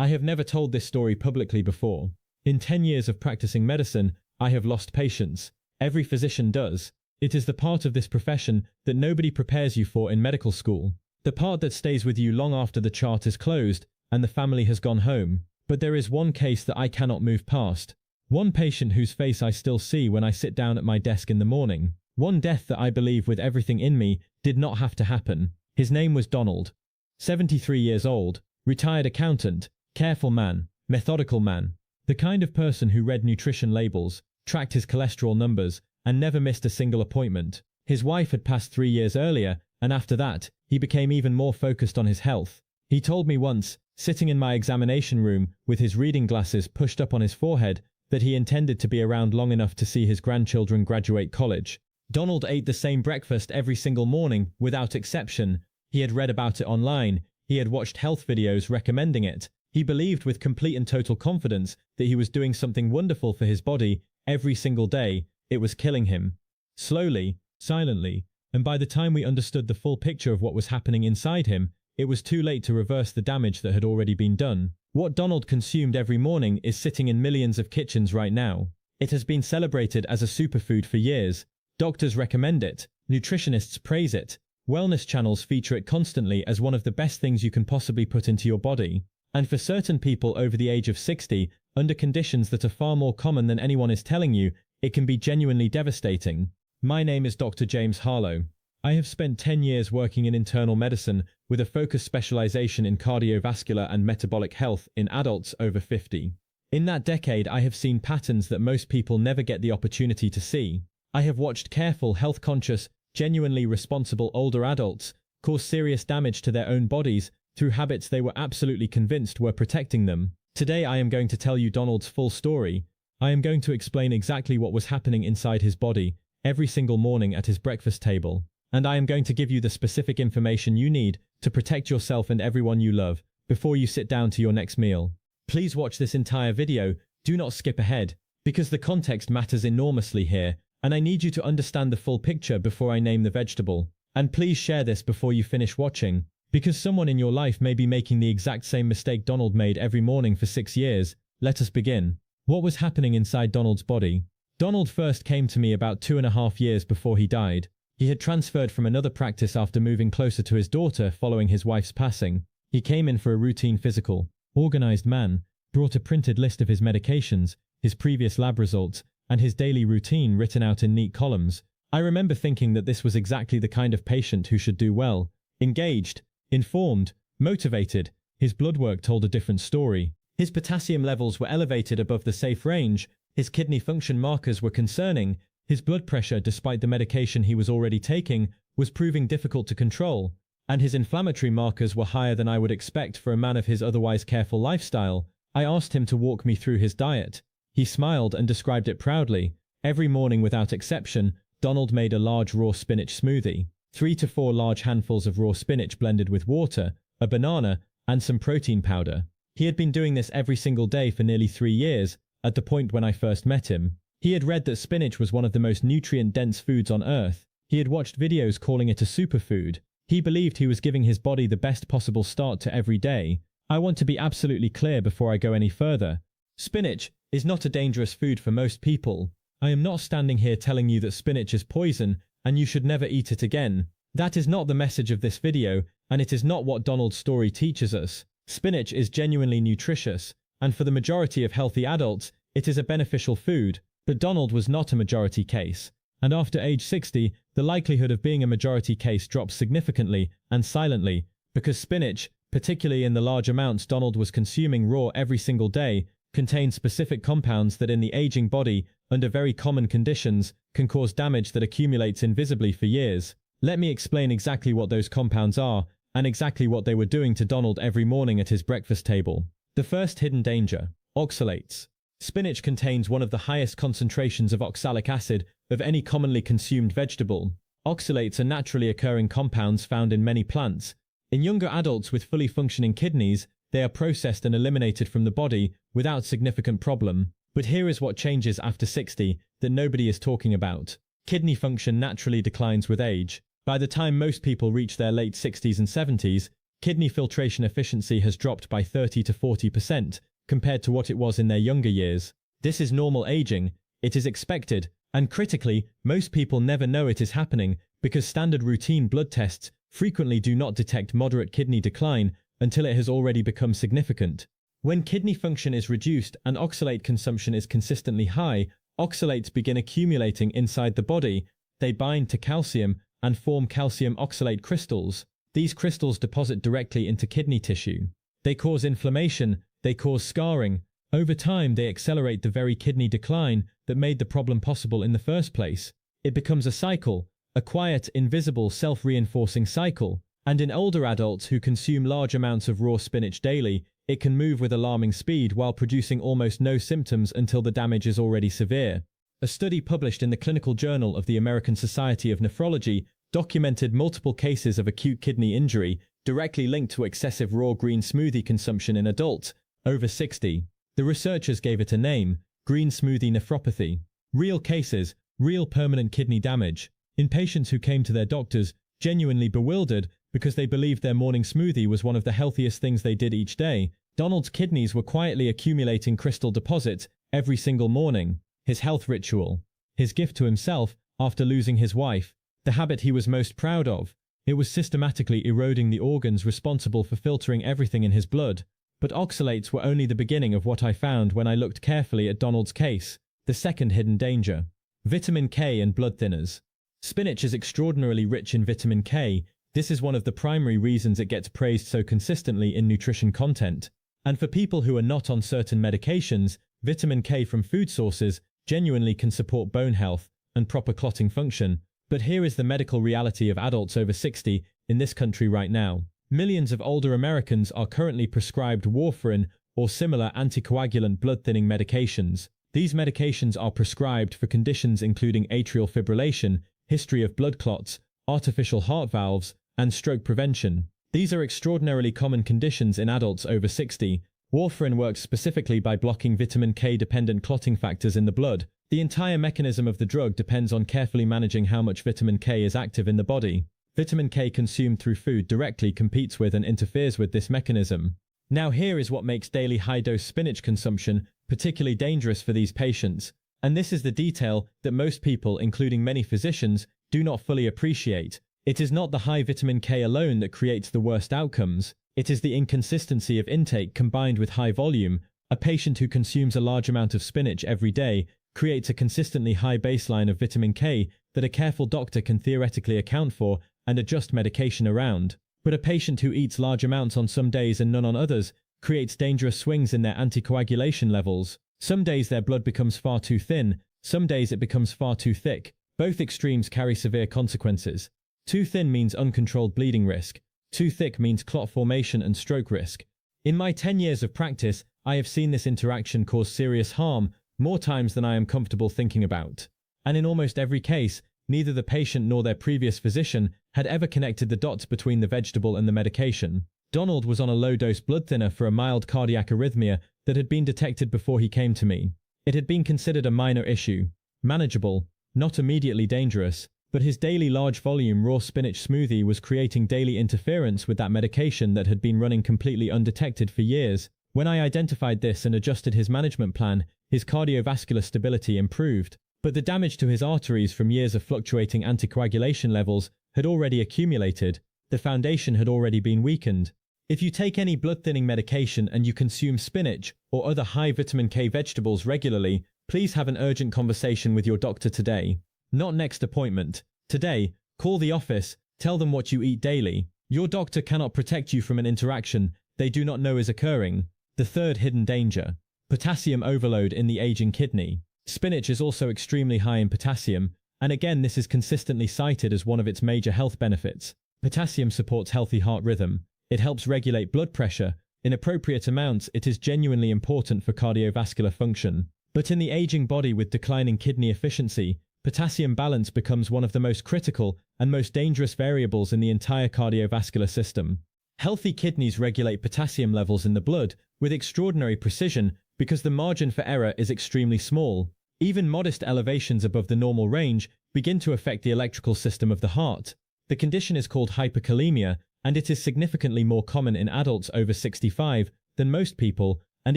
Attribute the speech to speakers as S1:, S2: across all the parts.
S1: I have never told this story publicly before. In 10 years of practicing medicine, I have lost patients. Every physician does. It is the part of this profession that nobody prepares you for in medical school. The part that stays with you long after the chart is closed and the family has gone home. But there is one case that I cannot move past. One patient whose face I still see when I sit down at my desk in the morning. One death that I believe with everything in me did not have to happen. His name was Donald. 73 years old, retired accountant, careful man, methodical man. The kind of person who read nutrition labels, tracked his cholesterol numbers, and never missed a single appointment. His wife had passed 3 years earlier, and after that, he became even more focused on his health. He told me once, sitting in my examination room with his reading glasses pushed up on his forehead, that he intended to be around long enough to see his grandchildren graduate college. Donald ate the same breakfast every single morning, without exception. He had read about it online. He had watched health videos recommending it. He believed with complete and total confidence that he was doing something wonderful for his body every single day. It was killing him. Slowly, silently, and by the time we understood the full picture of what was happening inside him, it was too late to reverse the damage that had already been done. What Donald consumed every morning is sitting in millions of kitchens right now. It has been celebrated as a superfood for years. Doctors recommend it. Nutritionists praise it. Wellness channels feature it constantly as one of the best things you can possibly put into your body. And for certain people over the age of 60, under conditions that are far more common than anyone is telling you, it can be genuinely devastating. My name is Dr. James Harlow. I have spent 10 years working in internal medicine with a focused specialization in cardiovascular and metabolic health in adults over 50. In that decade, I have seen patterns that most people never get the opportunity to see. I have watched careful, health-conscious, genuinely responsible older adults cause serious damage to their own bodies through habits they were absolutely convinced were protecting them. Today I am going to tell you Donald's full story. I am going to explain exactly what was happening inside his body every single morning at his breakfast table. And I am going to give you the specific information you need to protect yourself and everyone you love before you sit down to your next meal. Please watch this entire video, do not skip ahead, because the context matters enormously here, and I need you to understand the full picture before I name the vegetable. And please share this before you finish watching, because someone in your life may be making the exact same mistake Donald made every morning for 6 years. Let us begin. What was happening inside Donald's body? Donald first came to me about 2.5 years before he died. He had transferred from another practice after moving closer to his daughter following his wife's passing. He came in for a routine physical. Organized man, brought a printed list of his medications, his previous lab results, and his daily routine written out in neat columns. I remember thinking that this was exactly the kind of patient who should do well. Engaged, informed, motivated. His blood work told a different story. His potassium levels were elevated above the safe range. His kidney function markers were concerning. His blood pressure, despite the medication he was already taking, was proving difficult to control, and his inflammatory markers were higher than I would expect for a man of his otherwise careful lifestyle. I asked him to walk me through his diet. He smiled and described it proudly. Every morning without exception, Donald made a large raw spinach smoothie, 3 to 4 large handfuls of raw spinach blended with water, a banana, and some protein powder. He had been doing this every single day for nearly 3 years, at the point when I first met him. He had read that spinach was one of the most nutrient-dense foods on Earth. He had watched videos calling it a superfood. He believed he was giving his body the best possible start to every day. I want to be absolutely clear before I go any further. Spinach is not a dangerous food for most people. I am not standing here telling you that spinach is poison and you should never eat it again. That is not the message of this video, and it is not what Donald's story teaches us. Spinach is genuinely nutritious, and for the majority of healthy adults, it is a beneficial food. But Donald was not a majority case, and after age 60, the likelihood of being a majority case drops significantly and silently, because spinach, particularly in the large amounts Donald was consuming raw every single day, contains specific compounds that in the aging body, under very common conditions, can cause damage that accumulates invisibly for years. Let me explain exactly what those compounds are, and exactly what they were doing to Donald every morning at his breakfast table. The first hidden danger: oxalates. Spinach contains one of the highest concentrations of oxalic acid of any commonly consumed vegetable. Oxalates are naturally occurring compounds found in many plants. In younger adults with fully functioning kidneys, they are processed and eliminated from the body without significant problem. But here is what changes after 60 that nobody is talking about. Kidney function naturally declines with age. By the time most people reach their late 60s and 70s, Kidney filtration efficiency has dropped by 30 to 40% compared to what it was in their younger years. This is normal aging, it is expected, and critically, most people never know it is happening because standard routine blood tests frequently do not detect moderate kidney decline until it has already become significant. When kidney function is reduced and oxalate consumption is consistently high, oxalates begin accumulating inside the body. They bind to calcium and form calcium oxalate crystals. These crystals deposit directly into kidney tissue. They cause inflammation, they cause scarring. Over time, they accelerate the very kidney decline that made the problem possible in the first place. It becomes a cycle, a quiet, invisible, self-reinforcing cycle. And in older adults who consume large amounts of raw spinach daily, it can move with alarming speed while producing almost no symptoms until the damage is already severe. A study published in the Clinical Journal of the American Society of Nephrology documented multiple cases of acute kidney injury directly linked to excessive raw green smoothie consumption in adults over 60. The researchers gave it a name: green smoothie nephropathy. Real cases, real permanent kidney damage, in patients who came to their doctors genuinely bewildered because they believed their morning smoothie was one of the healthiest things they did each day. Donald's kidneys were quietly accumulating crystal deposits every single morning. His health ritual, his gift to himself after losing his wife, the habit he was most proud of. It was systematically eroding the organs responsible for filtering everything in his blood. But oxalates were only the beginning of what I found when I looked carefully at Donald's case. The second hidden danger: vitamin K and blood thinners. Spinach is extraordinarily rich in vitamin K. This is one of the primary reasons it gets praised so consistently in nutrition content. And for people who are not on certain medications, vitamin K from food sources genuinely can support bone health and proper clotting function. But here is the medical reality of adults over 60 in this country right now. Millions of older Americans are currently prescribed warfarin or similar anticoagulant blood-thinning medications. These medications are prescribed for conditions including atrial fibrillation, history of blood clots, artificial heart valves, and stroke prevention. These are extraordinarily common conditions in adults over 60. Warfarin works specifically by blocking vitamin K-dependent clotting factors in the blood. The entire mechanism of the drug depends on carefully managing how much vitamin K is active in the body. Vitamin K consumed through food directly competes with and interferes with this mechanism. Now here is what makes daily high-dose spinach consumption particularly dangerous for these patients. And this is the detail that most people, including many physicians, do not fully appreciate. It is not the high vitamin K alone that creates the worst outcomes. It is the inconsistency of intake combined with high volume. A patient who consumes a large amount of spinach every day creates a consistently high baseline of vitamin K that a careful doctor can theoretically account for and adjust medication around. But a patient who eats large amounts on some days and none on others creates dangerous swings in their anticoagulation levels. Some days their blood becomes far too thin, some days it becomes far too thick. Both extremes carry severe consequences. Too thin means uncontrolled bleeding risk. Too thick means clot formation and stroke risk. In my 10 years of practice, I have seen this interaction cause serious harm more times than I am comfortable thinking about. And in almost every case, neither the patient nor their previous physician had ever connected the dots between the vegetable and the medication. Donald was on a low-dose blood thinner for a mild cardiac arrhythmia that had been detected before he came to me. It had been considered a minor issue, manageable, not immediately dangerous, but his daily large-volume raw spinach smoothie was creating daily interference with that medication that had been running completely undetected for years. When I identified this and adjusted his management plan, his cardiovascular stability improved. But the damage to his arteries from years of fluctuating anticoagulation levels had already accumulated. The foundation had already been weakened. If you take any blood-thinning medication and you consume spinach or other high vitamin K vegetables regularly, please have an urgent conversation with your doctor today. Not next appointment. Today, call the office, tell them what you eat daily. Your doctor cannot protect you from an interaction they do not know is occurring. The third hidden danger: potassium overload in the aging kidney. Spinach is also extremely high in potassium, and again this is consistently cited as one of its major health benefits. Potassium supports healthy heart rhythm. It helps regulate blood pressure. In appropriate amounts, it is genuinely important for cardiovascular function. But in the aging body with declining kidney efficiency, potassium balance becomes one of the most critical and most dangerous variables in the entire cardiovascular system. Healthy kidneys regulate potassium levels in the blood with extraordinary precision because the margin for error is extremely small. Even modest elevations above the normal range begin to affect the electrical system of the heart. The condition is called hyperkalemia, and it is significantly more common in adults over 65 than most people, and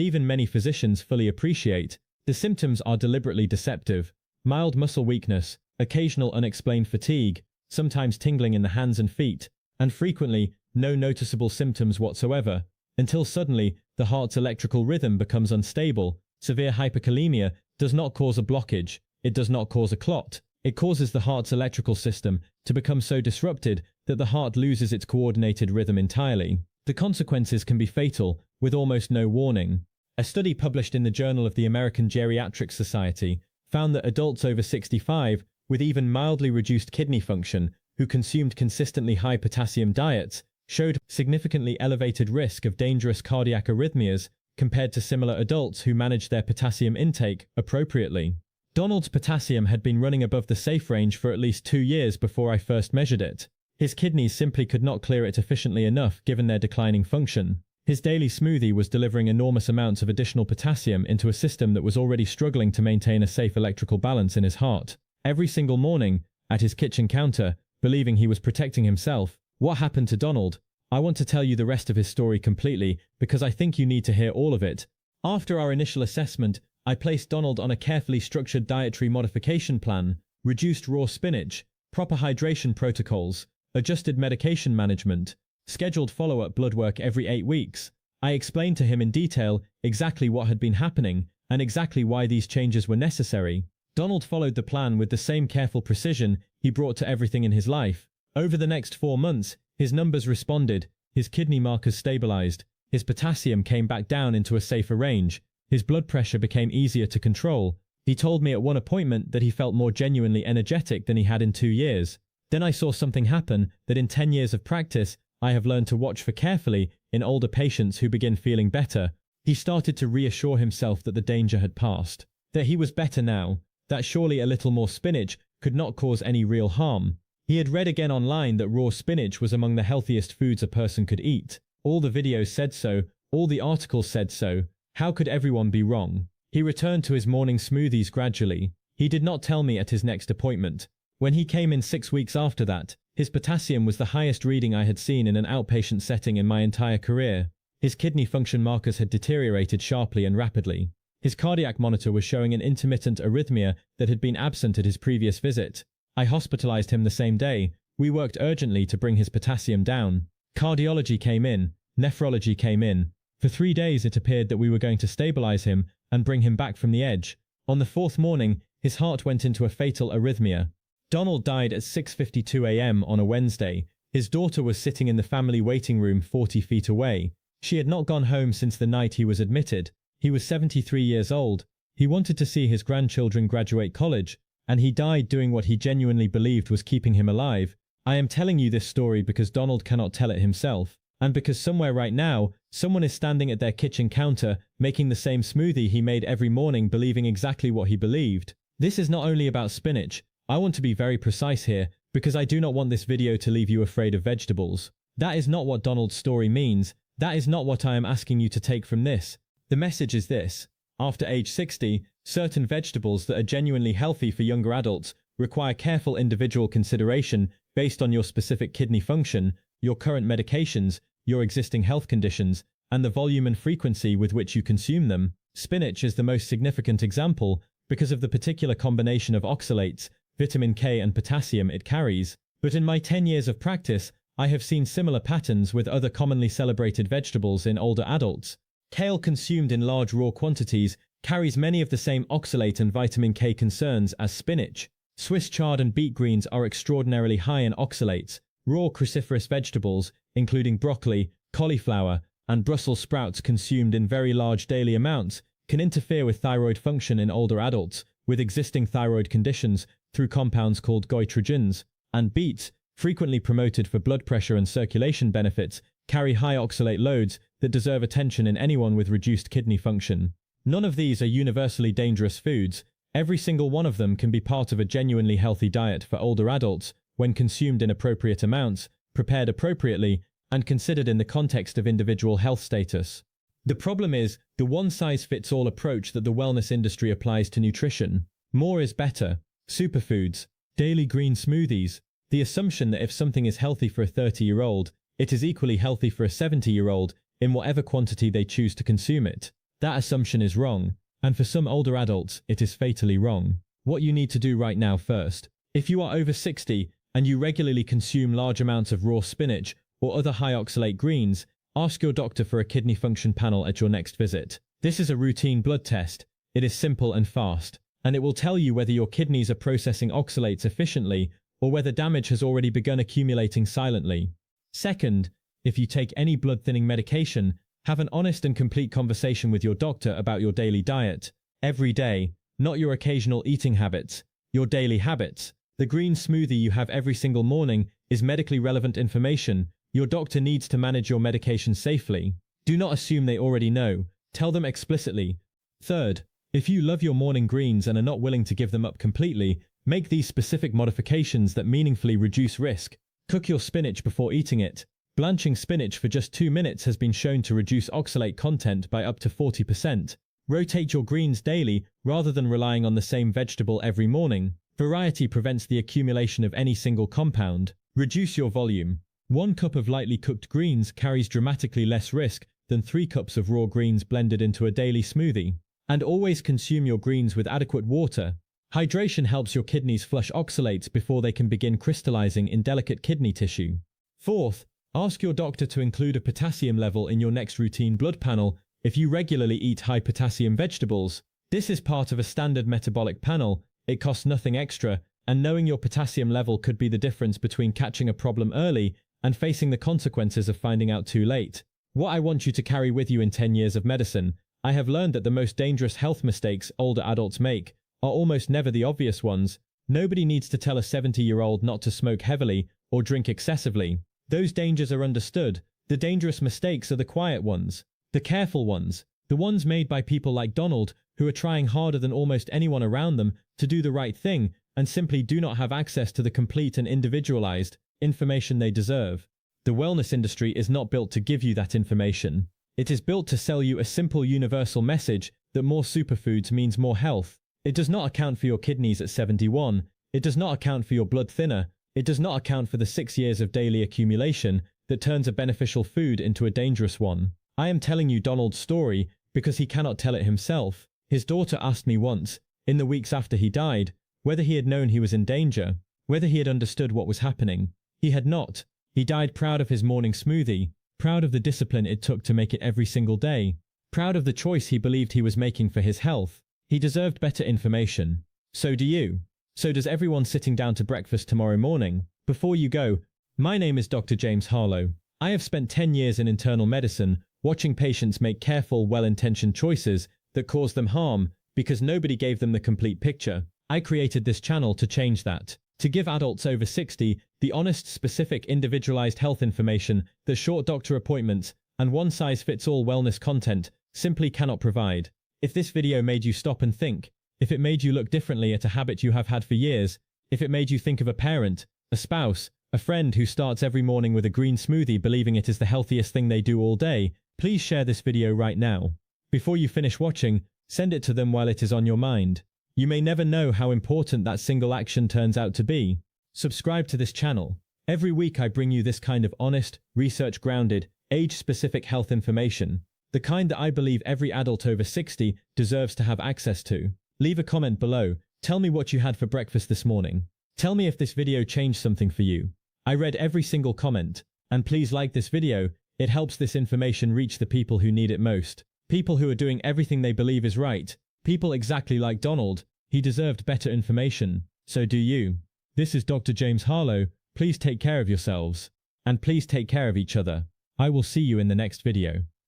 S1: even many physicians fully appreciate. The symptoms are deliberately deceptive: mild muscle weakness, occasional unexplained fatigue, sometimes tingling in the hands and feet, and frequently no noticeable symptoms whatsoever, until suddenly the heart's electrical rhythm becomes unstable. Severe hyperkalemia does not cause a blockage, it does not cause a clot, it causes the heart's electrical system to become so disrupted that the heart loses its coordinated rhythm entirely. The consequences can be fatal, with almost no warning. A study published in the Journal of the American Geriatric Society found that adults over 65 with even mildly reduced kidney function who consumed consistently high potassium diets showed significantly elevated risk of dangerous cardiac arrhythmias compared to similar adults who managed their potassium intake appropriately. Donald's potassium had been running above the safe range for at least 2 years before I first measured it. His kidneys simply could not clear it efficiently enough given their declining function. His daily smoothie was delivering enormous amounts of additional potassium into a system that was already struggling to maintain a safe electrical balance in his heart. Every single morning, at his kitchen counter, believing he was protecting himself. What happened to Donald? I want to tell you the rest of his story completely because I think you need to hear all of it. After our initial assessment, I placed Donald on a carefully structured dietary modification plan, reduced raw spinach, proper hydration protocols, adjusted medication management, scheduled follow-up blood work every 8 weeks. I explained to him in detail exactly what had been happening and exactly why these changes were necessary. Donald followed the plan with the same careful precision he brought to everything in his life. Over the next 4 months, his numbers responded, his kidney markers stabilized, his potassium came back down into a safer range, his blood pressure became easier to control. He told me at one appointment that he felt more genuinely energetic than he had in 2 years. Then I saw something happen that in 10 years of practice I have learned to watch for carefully in older patients who begin feeling better. He started to reassure himself that the danger had passed, that he was better now, that surely a little more spinach could not cause any real harm. He had read again online that raw spinach was among the healthiest foods a person could eat. All the videos said so, all the articles said so. How could everyone be wrong? He returned to his morning smoothies gradually. He did not tell me at his next appointment. When he came in 6 weeks after that, his potassium was the highest reading I had seen in an outpatient setting in my entire career. His kidney function markers had deteriorated sharply and rapidly. His cardiac monitor was showing an intermittent arrhythmia that had been absent at his previous visit. I hospitalized him the same day. We worked urgently to bring his potassium down. Cardiology came in, nephrology came in. For 3 days it appeared that we were going to stabilize him and bring him back from the edge. On the 4th morning, his heart went into a fatal arrhythmia. Donald died at 6:52 a.m. on a Wednesday. His daughter was sitting in the family waiting room 40 feet away. She had not gone home since the night he was admitted. He was 73 years old. He wanted to see his grandchildren graduate college, and he died doing what he genuinely believed was keeping him alive. I am telling you this story because Donald cannot tell it himself, and because somewhere right now, someone is standing at their kitchen counter making the same smoothie he made every morning, believing exactly what he believed. This is not only about spinach. I want to be very precise here, because I do not want this video to leave you afraid of vegetables. That is not what Donald's story means. That is not what I am asking you to take from this. The message is this: after age 60, certain vegetables that are genuinely healthy for younger adults require careful individual consideration based on your specific kidney function, your current medications, your existing health conditions, and the volume and frequency with which you consume them. Spinach is the most significant example because of the particular combination of oxalates, vitamin K and potassium it carries. But in my 10 years of practice, I have seen similar patterns with other commonly celebrated vegetables in older adults. Kale consumed in large raw quantities carries many of the same oxalate and vitamin K concerns as spinach. Swiss chard and beet greens are extraordinarily high in oxalates. Raw cruciferous vegetables, including broccoli, cauliflower, and Brussels sprouts consumed in very large daily amounts, can interfere with thyroid function in older adults with existing thyroid conditions through compounds called goitrogens. And beets, frequently promoted for blood pressure and circulation benefits, carry high oxalate loads that deserve attention in anyone with reduced kidney function. None of these are universally dangerous foods. Every single one of them can be part of a genuinely healthy diet for older adults when consumed in appropriate amounts, prepared appropriately, and considered in the context of individual health status. The problem is the one-size-fits-all approach that the wellness industry applies to nutrition. More is better. Superfoods, daily green smoothies, the assumption that if something is healthy for a 30-year-old, it is equally healthy for a 70-year-old in whatever quantity they choose to consume it. That assumption is wrong, and for some older adults, it is fatally wrong. What you need to do right now first. If you are over 60 and you regularly consume large amounts of raw spinach or other high oxalate greens, ask your doctor for a kidney function panel at your next visit. This is a routine blood test. It is simple and fast, and it will tell you whether your kidneys are processing oxalates efficiently or whether damage has already begun accumulating silently. Second, if you take any blood-thinning medication, have an honest and complete conversation with your doctor about your daily diet. Every day, not your occasional eating habits, your daily habits. The green smoothie you have every single morning is medically relevant information. Your doctor needs to manage your medication safely. Do not assume they already know. Tell them explicitly. Third, if you love your morning greens and are not willing to give them up completely, make these specific modifications that meaningfully reduce risk. Cook your spinach before eating it. Blanching spinach for just 2 minutes has been shown to reduce oxalate content by up to 40%. Rotate your greens daily rather than relying on the same vegetable every morning. Variety prevents the accumulation of any single compound. Reduce your volume. 1 cup of lightly cooked greens carries dramatically less risk than 3 cups of raw greens blended into a daily smoothie. And always consume your greens with adequate water. Hydration helps your kidneys flush oxalates before they can begin crystallizing in delicate kidney tissue. Fourth, ask your doctor to include a potassium level in your next routine blood panel if you regularly eat high potassium vegetables. This is part of a standard metabolic panel. It costs nothing extra, and knowing your potassium level could be the difference between catching a problem early and facing the consequences of finding out too late. What I want you to carry with you in 10 years of medicine, I have learned that the most dangerous health mistakes older adults make are almost never the obvious ones. Nobody needs to tell a 70-year-old not to smoke heavily or drink excessively. Those dangers are understood. The dangerous mistakes are the quiet ones, the careful ones, the ones made by people like Donald, who are trying harder than almost anyone around them to do the right thing and simply do not have access to the complete and individualized information they deserve. The wellness industry is not built to give you that information. It is built to sell you a simple universal message that more superfoods means more health. It does not account for your kidneys at 71. It does not account for your blood thinner. It does not account for the 6 years of daily accumulation that turns a beneficial food into a dangerous one. I am telling you Donald's story because he cannot tell it himself. His daughter asked me once, in the weeks after he died, whether he had known he was in danger, whether he had understood what was happening. He had not. He died proud of his morning smoothie, proud of the discipline it took to make it every single day, proud of the choice he believed he was making for his health. He deserved better information. So do you. So does everyone sitting down to breakfast tomorrow morning. Before you go, my name is Dr. James Harlow. I have spent 10 years in internal medicine, watching patients make careful, well-intentioned choices that cause them harm because nobody gave them the complete picture. I created this channel to change that, to give adults over 60 the honest, specific, individualized health information that short doctor appointments and one-size-fits-all wellness content simply cannot provide. If this video made you stop and think, if it made you look differently at a habit you have had for years, if it made you think of a parent, a spouse, a friend who starts every morning with a green smoothie believing it is the healthiest thing they do all day, please share this video right now. Before you finish watching, send it to them while it is on your mind. You may never know how important that single action turns out to be. Subscribe to this channel. Every week I bring you this kind of honest, research-grounded, age-specific health information, the kind that I believe every adult over 60 deserves to have access to. Leave a comment below. Tell me what you had for breakfast this morning. Tell me if this video changed something for you. I read every single comment, and please like this video. It helps this information reach the people who need it most. People who are doing everything they believe is right. People exactly like Donald. He deserved better information. So do you. This is Dr. James Harlow. Please take care of yourselves. And please take care of each other. I will see you in the next video.